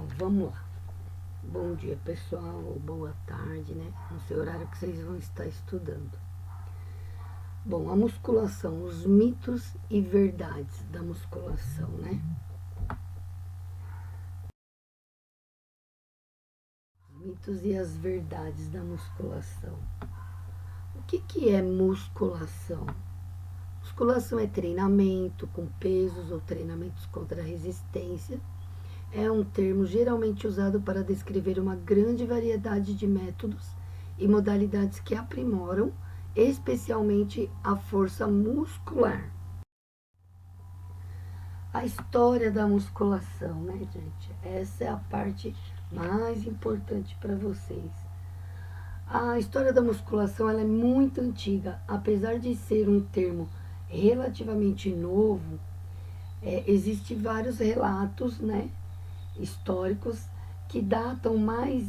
Então, vamos lá. Bom dia, pessoal, ou boa tarde, né? No seu horário que vocês vão estar estudando. Bom, a musculação, os mitos e verdades da musculação, né? Os mitos e as verdades da musculação. O que é musculação? Musculação é treinamento com pesos ou treinamentos contra a resistência. É um termo geralmente usado para descrever uma grande variedade de métodos e modalidades que aprimoram, especialmente a força muscular. A história da musculação, né, gente? Essa é a parte mais importante para vocês. A história da musculação ela é muito antiga, apesar de ser um termo relativamente novo. Existem vários relatos, né, históricos que datam mais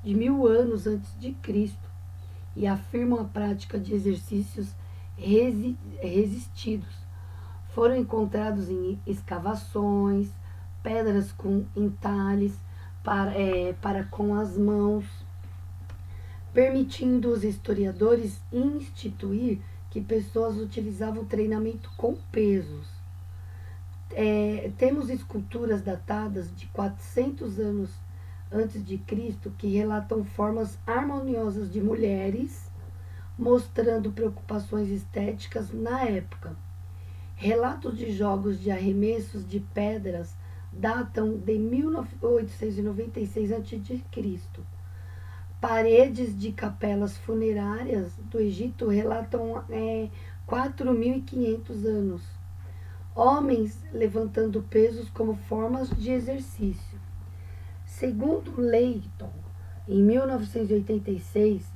de 1000 anos antes de Cristo e afirmam a prática de exercícios resistidos. Foram encontrados em escavações, pedras com entalhes para com as mãos, permitindo os historiadores instituir que pessoas utilizavam treinamento com pesos. Temos esculturas datadas de 400 anos antes de Cristo que relatam formas harmoniosas de mulheres, mostrando preocupações estéticas na época. Relatos de jogos de arremessos de pedras datam de 1896 a.C. Paredes de capelas funerárias do Egito relatam 4.500 anos. Homens levantando pesos como formas de exercício. Segundo Leighton, em 1986,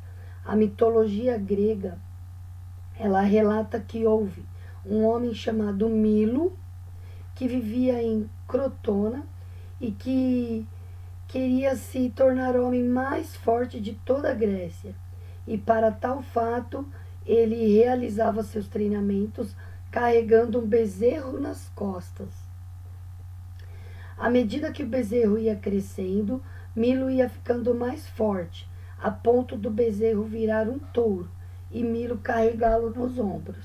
a mitologia grega ela relata que houve um homem chamado Milo que vivia em Crotona e que queria se tornar o homem mais forte de toda a Grécia. E para tal fato, ele realizava seus treinamentos carregando um bezerro nas costas. À medida que o bezerro ia crescendo, Milo ia ficando mais forte, a ponto do bezerro virar um touro e Milo carregá-lo nos ombros.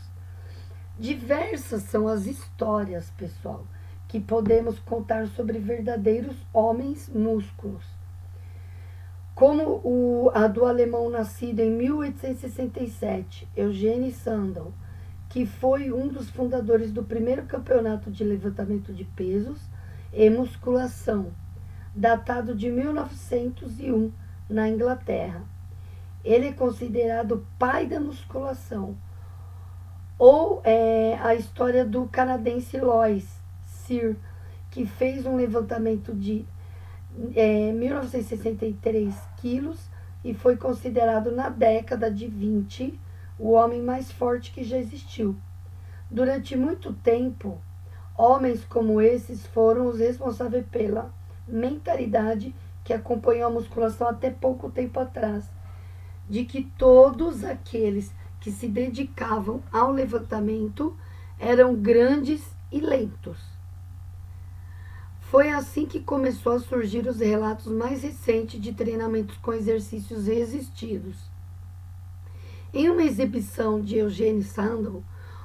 Diversas são as histórias, pessoal, que podemos contar sobre verdadeiros homens músculos. Como a do alemão nascido em 1867, Eugene Sandel, que foi um dos fundadores do primeiro campeonato de levantamento de pesos e musculação, datado de 1901, na Inglaterra. Ele é considerado o pai da musculação. Ou a história do canadense Lois Cyr, que fez um levantamento de 1963 quilos e foi considerado na década de 20 o homem mais forte que já existiu. Durante muito tempo, homens como esses foram os responsáveis pela mentalidade que acompanhou a musculação até pouco tempo atrás, de que todos aqueles que se dedicavam ao levantamento eram grandes e lentos. Foi assim que começou a surgir os relatos mais recentes de treinamentos com exercícios resistidos. Em uma exibição de Eugene Sandel,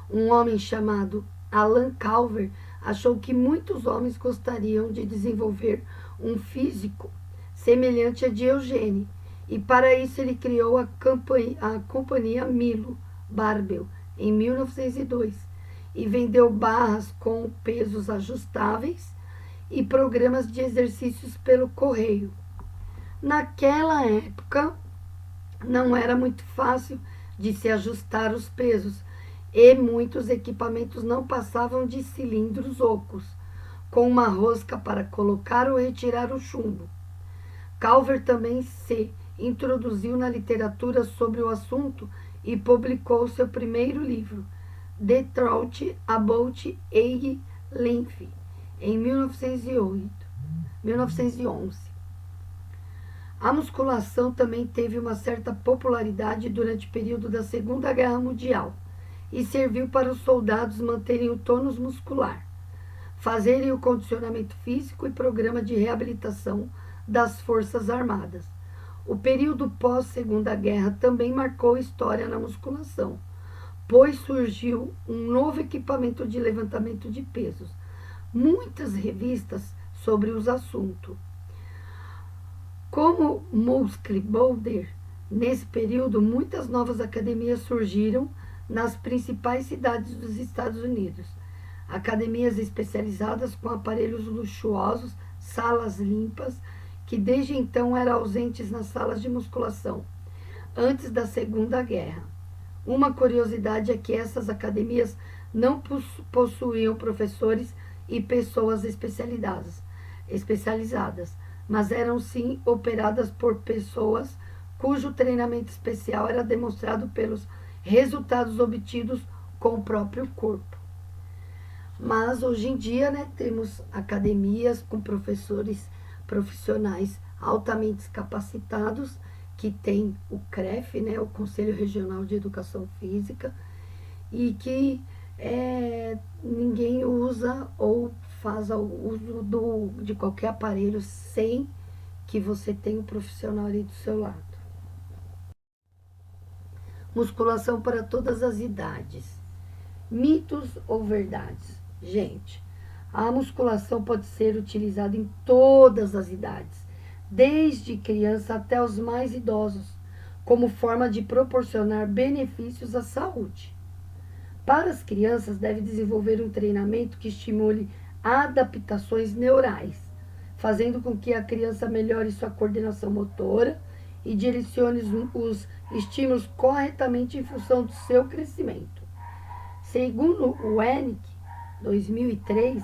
um homem chamado Alan Calver achou que muitos homens gostariam de desenvolver um físico semelhante a de Eugene, e para isso ele criou a companhia Milo Barbell em 1902 e vendeu barras com pesos ajustáveis e programas de exercícios pelo correio. Naquela época não era muito fácil de se ajustar os pesos e muitos equipamentos não passavam de cilindros ocos, com uma rosca para colocar ou retirar o chumbo. Calver também se introduziu na literatura sobre o assunto e publicou seu primeiro livro, The Truth About Age Length, em 1911. A musculação também teve uma certa popularidade durante o período da Segunda Guerra Mundial e serviu para os soldados manterem o tônus muscular. fazerem o condicionamento físico e programa de reabilitação das Forças Armadas. O período pós-Segunda Guerra também marcou história na musculação, pois surgiu um novo equipamento de levantamento de pesos. Muitas revistas sobre os assuntos. Como Muscle Boulder, nesse período, muitas novas academias surgiram nas principais cidades dos Estados Unidos. Academias especializadas com aparelhos luxuosos, salas limpas, que desde então eram ausentes nas salas de musculação, antes da Segunda Guerra. Uma curiosidade é que essas academias não possuíam professores e pessoas especializadas, mas eram sim operadas por pessoas cujo treinamento especial era demonstrado pelos resultados obtidos com o próprio corpo. Mas hoje em dia, né, temos academias com professores profissionais altamente capacitados, que tem o CREF, né, o Conselho Regional de Educação Física, e que ninguém usa ou faz o uso de qualquer aparelho sem que você tenha um profissional ali do seu lado. Musculação para todas as idades. Mitos ou verdades? Gente, a musculação pode ser utilizada em todas as idades, desde criança até os mais idosos, como forma de proporcionar benefícios à saúde. Para as crianças, deve desenvolver um treinamento que estimule adaptações neurais, fazendo com que a criança melhore sua coordenação motora e direcione os estímulos corretamente em função do seu crescimento. Segundo o Wernicke, 2003,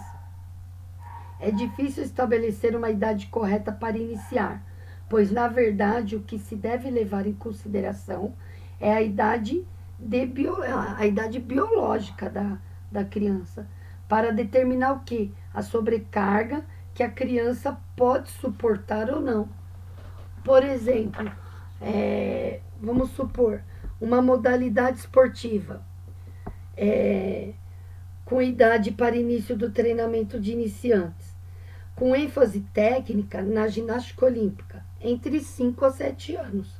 é difícil estabelecer uma idade correta para iniciar, pois, na verdade, o que se deve levar em consideração é a idade biológica da criança, para determinar o que? A sobrecarga que a criança pode suportar ou não. Por exemplo, vamos supor, uma modalidade esportiva com idade para início do treinamento de iniciantes, com ênfase técnica na ginástica olímpica, entre 5 a 7 anos.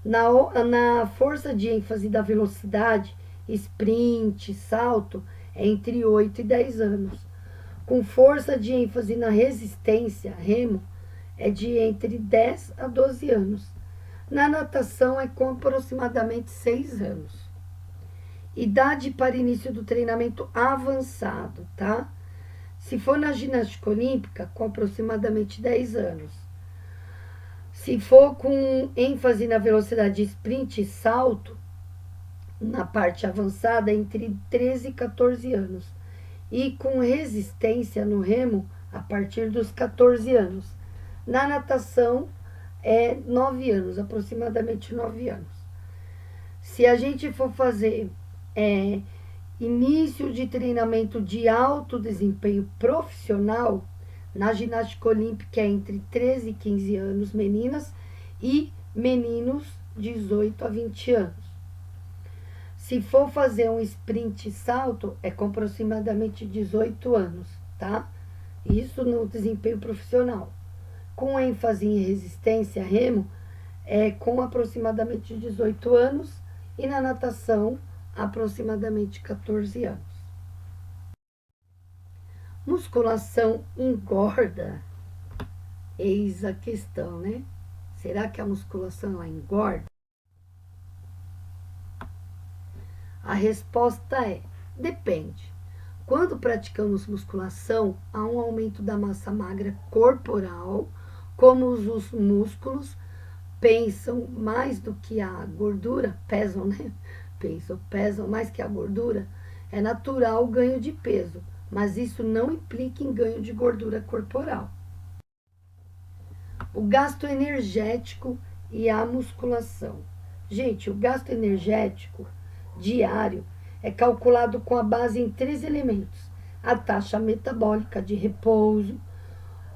Na força de ênfase da velocidade, sprint, salto, entre 8 e 10 anos. Com força de ênfase na resistência, remo, é de entre 10 a 12 anos. Na natação é com aproximadamente 6 anos. Idade para início do treinamento avançado, tá? Se for na ginástica olímpica, com aproximadamente 10 anos. Se for com ênfase na velocidade sprint e salto, na parte avançada, entre 13 e 14 anos. E com resistência no remo, a partir dos 14 anos. Na natação, 9 anos, aproximadamente 9 anos. Se a gente for fazer início de treinamento de alto desempenho profissional, na ginástica olímpica é entre 13 e 15 anos, meninas, e meninos, 18 a 20 anos. Se for fazer um sprint salto, é com aproximadamente 18 anos, tá? Isso no desempenho profissional. Com ênfase em resistência, remo, é com aproximadamente 18 anos, e na natação, aproximadamente 14 anos. Musculação engorda? Eis a questão, né? Será que a musculação ela engorda? A resposta é: depende. Quando praticamos musculação, há um aumento da massa magra corporal, como os músculos pesam mais do que a gordura, pesam, né? Pesam mais que a gordura, é natural o ganho de peso, mas isso não implica em ganho de gordura corporal. O gasto energético e a musculação. Gente, o gasto energético diário é calculado com a base em 3 elementos: a taxa metabólica de repouso,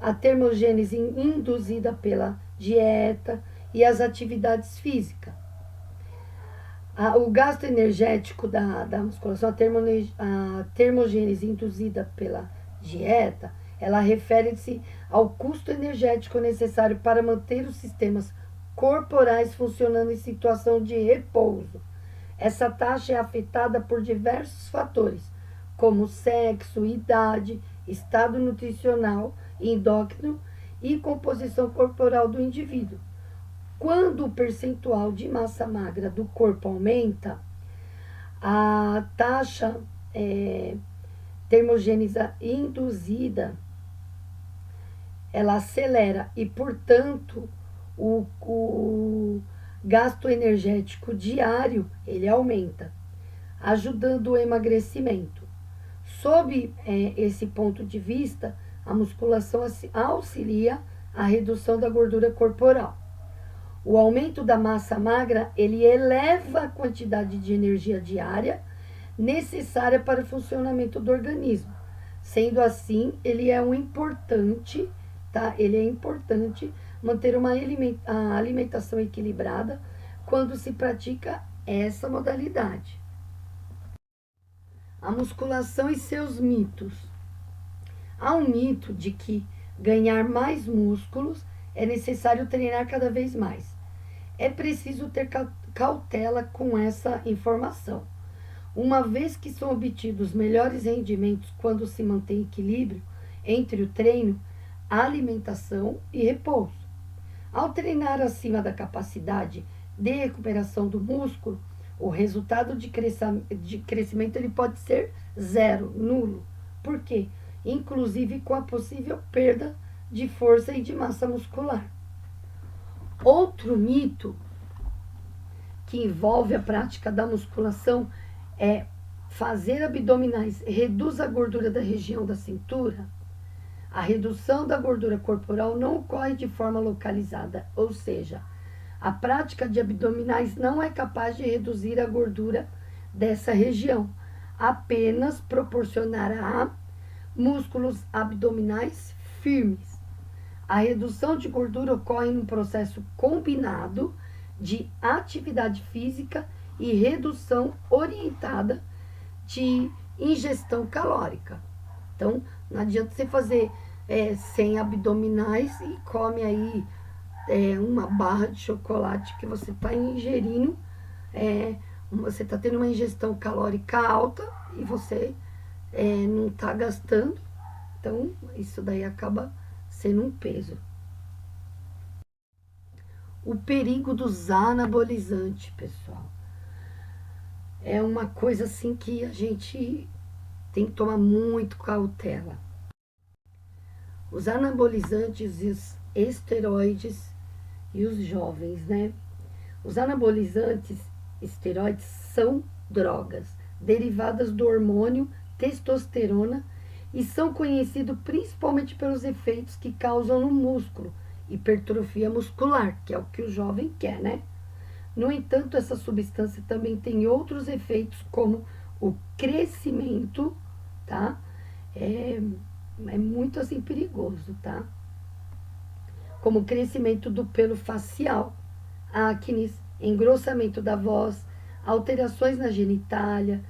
a termogênese induzida pela dieta e as atividades físicas. O gasto energético da musculação, a termogênese induzida pela dieta, ela refere-se ao custo energético necessário para manter os sistemas corporais funcionando em situação de repouso. Essa taxa é afetada por diversos fatores, como sexo, idade, estado nutricional, endócrino e composição corporal do indivíduo. Quando o percentual de massa magra do corpo aumenta, a taxa termogênese induzida, ela acelera e, portanto, o gasto energético diário ele aumenta, ajudando o emagrecimento. Sob esse ponto de vista, a musculação auxilia a redução da gordura corporal. O aumento da massa magra, ele eleva a quantidade de energia diária necessária para o funcionamento do organismo. Sendo assim, ele é importante, tá? Ele é importante manter a alimentação equilibrada quando se pratica essa modalidade. A musculação e seus mitos. Há um mito de que ganhar mais músculos é necessário treinar cada vez mais. É preciso ter cautela com essa informação, uma vez que são obtidos melhores rendimentos quando se mantém equilíbrio entre o treino, a alimentação e repouso. Ao treinar acima da capacidade de recuperação do músculo, o resultado de crescimento ele pode ser zero, nulo. Por quê? Inclusive com a possível perda de força e de massa muscular. Outro mito que envolve a prática da musculação é fazer abdominais reduz a gordura da região da cintura. A redução da gordura corporal não ocorre de forma localizada, ou seja, a prática de abdominais não é capaz de reduzir a gordura dessa região, apenas proporcionará músculos abdominais firmes. A redução de gordura ocorre num processo combinado de atividade física e redução orientada de ingestão calórica. Então, não adianta você fazer 100 abdominais e come aí uma barra de chocolate que você está ingerindo, você está tendo uma ingestão calórica alta e você não está gastando. Então, isso daí acaba sendo um peso. O perigo dos anabolizantes, pessoal. É uma coisa assim que a gente tem que tomar muito cautela. Os anabolizantes e os esteroides e os jovens, né? Os anabolizantes esteroides são drogas derivadas do hormônio testosterona e são conhecidos principalmente pelos efeitos que causam no músculo, hipertrofia muscular, que é o que o jovem quer, né? No entanto, essa substância também tem outros efeitos, como o crescimento, tá? É muito assim perigoso, tá? Como o crescimento do pelo facial, acne, engrossamento da voz, alterações na genitália,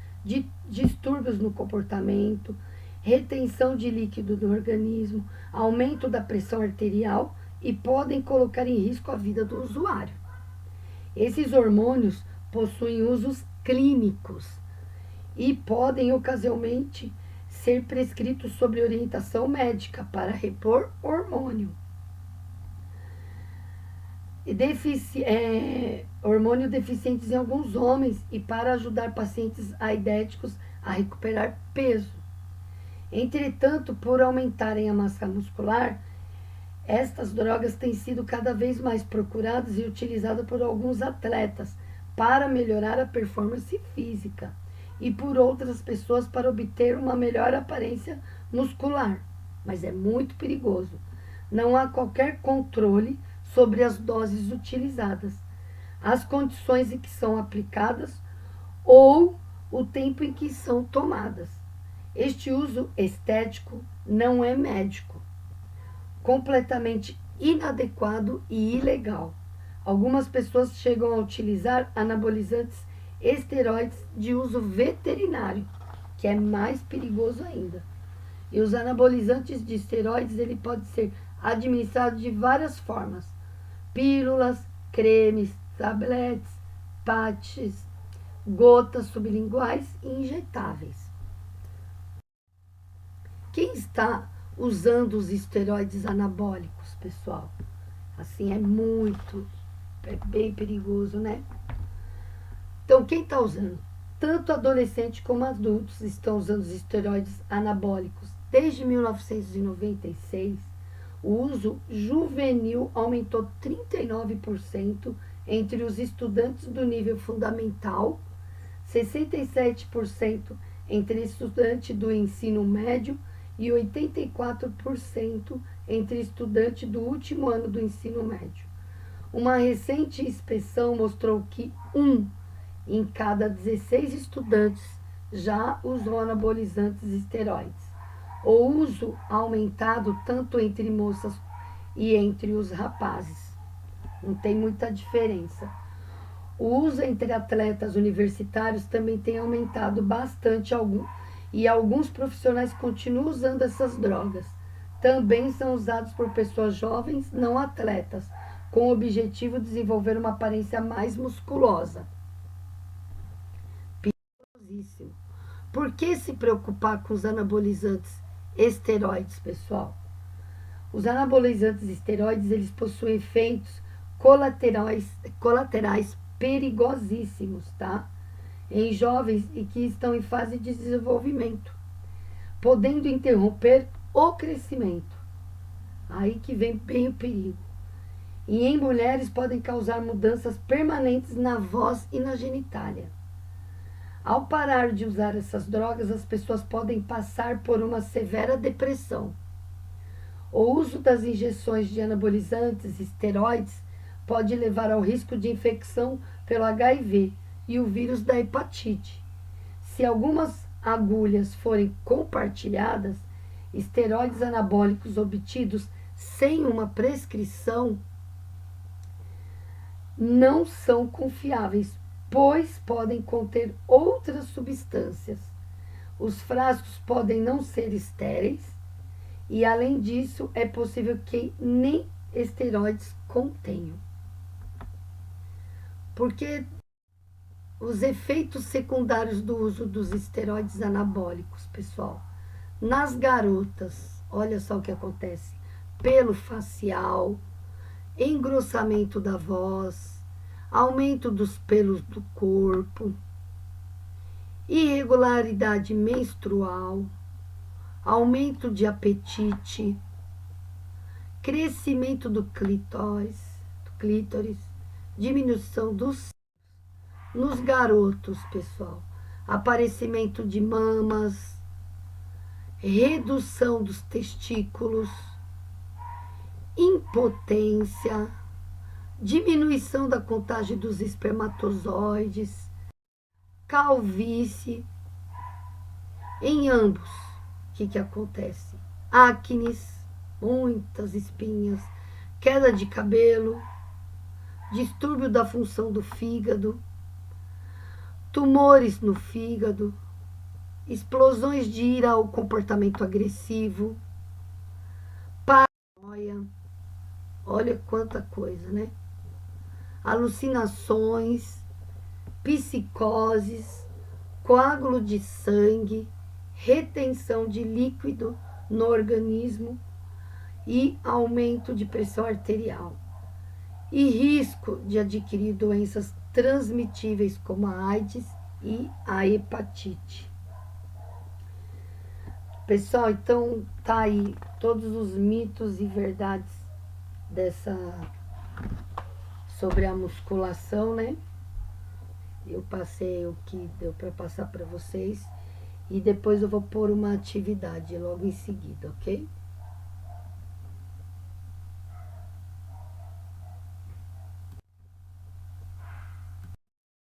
distúrbios no comportamento, retenção de líquido no organismo, aumento da pressão arterial e podem colocar em risco a vida do usuário. Esses hormônios possuem usos clínicos e podem ocasionalmente ser prescritos sob orientação médica para repor hormônio. Hormônio deficientes em alguns homens e para ajudar pacientes aidéticos a recuperar peso. Entretanto, por aumentarem a massa muscular, estas drogas têm sido cada vez mais procuradas e utilizadas por alguns atletas para melhorar a performance física e por outras pessoas para obter uma melhor aparência muscular. Mas é muito perigoso. Não há qualquer controle sobre as doses utilizadas, as condições em que são aplicadas ou o tempo em que são tomadas. Este uso estético não é médico, completamente inadequado e ilegal. Algumas pessoas chegam a utilizar anabolizantes esteroides de uso veterinário, que é mais perigoso ainda. E os anabolizantes de esteroides, ele pode ser administrado de várias formas: pílulas, cremes, tabletes, patches, gotas sublinguais e injetáveis. Quem está usando os esteroides anabólicos, pessoal? Assim, é bem perigoso, né? Então, quem está usando? Tanto adolescentes como adultos estão usando os esteroides anabólicos. Desde 1996, o uso juvenil aumentou 39% entre os estudantes do nível fundamental, 67% entre estudantes do ensino médio e 84% entre estudantes do último ano do ensino médio. Uma recente inspeção mostrou que em cada 16 estudantes já usou anabolizantes esteroides. O uso aumentado tanto entre moças e entre os rapazes. Não tem muita diferença. O uso entre atletas universitários também tem aumentado bastante e alguns profissionais continuam usando essas drogas. Também são usados por pessoas jovens não atletas, com o objetivo de desenvolver uma aparência mais musculosa. Perigosíssimo. Por que se preocupar com os anabolizantes esteroides, pessoal? Os anabolizantes esteroides, eles possuem efeitos colaterais perigosíssimos, tá? Em jovens e que estão em fase de desenvolvimento, podendo interromper o crescimento. Aí que vem bem o perigo. E em mulheres podem causar mudanças permanentes na voz e na genitália. Ao parar de usar essas drogas, as pessoas podem passar por uma severa depressão. O uso das injeções de anabolizantes esteroides pode levar ao risco de infecção pelo HIV e o vírus da hepatite. Se algumas agulhas forem compartilhadas, esteroides anabólicos obtidos sem uma prescrição não são confiáveis, pois podem conter outras substâncias. Os frascos podem não ser estéreis e, além disso, é possível que nem esteroides contenham. Porque os efeitos secundários do uso dos esteroides anabólicos, pessoal, nas garotas, olha só o que acontece: pelo facial, engrossamento da voz, aumento dos pelos do corpo, irregularidade menstrual, aumento de apetite, crescimento do clítoris, diminuição dos nos garotos, pessoal, aparecimento de mamas, redução dos testículos, impotência, diminuição da contagem dos espermatozoides, calvície. Em ambos, o que acontece? Acnes, muitas espinhas, queda de cabelo, distúrbio da função do fígado, tumores no fígado, explosões de ira ou comportamento agressivo, paranoia, olha quanta coisa, né? Alucinações, psicoses, coágulo de sangue, retenção de líquido no organismo e aumento de pressão arterial. E risco de adquirir doenças transmitíveis como a AIDS e a hepatite. Pessoal, então tá aí todos os mitos e verdades sobre a musculação, né? Eu passei o que deu para passar para vocês e depois eu vou pôr uma atividade logo em seguida, ok?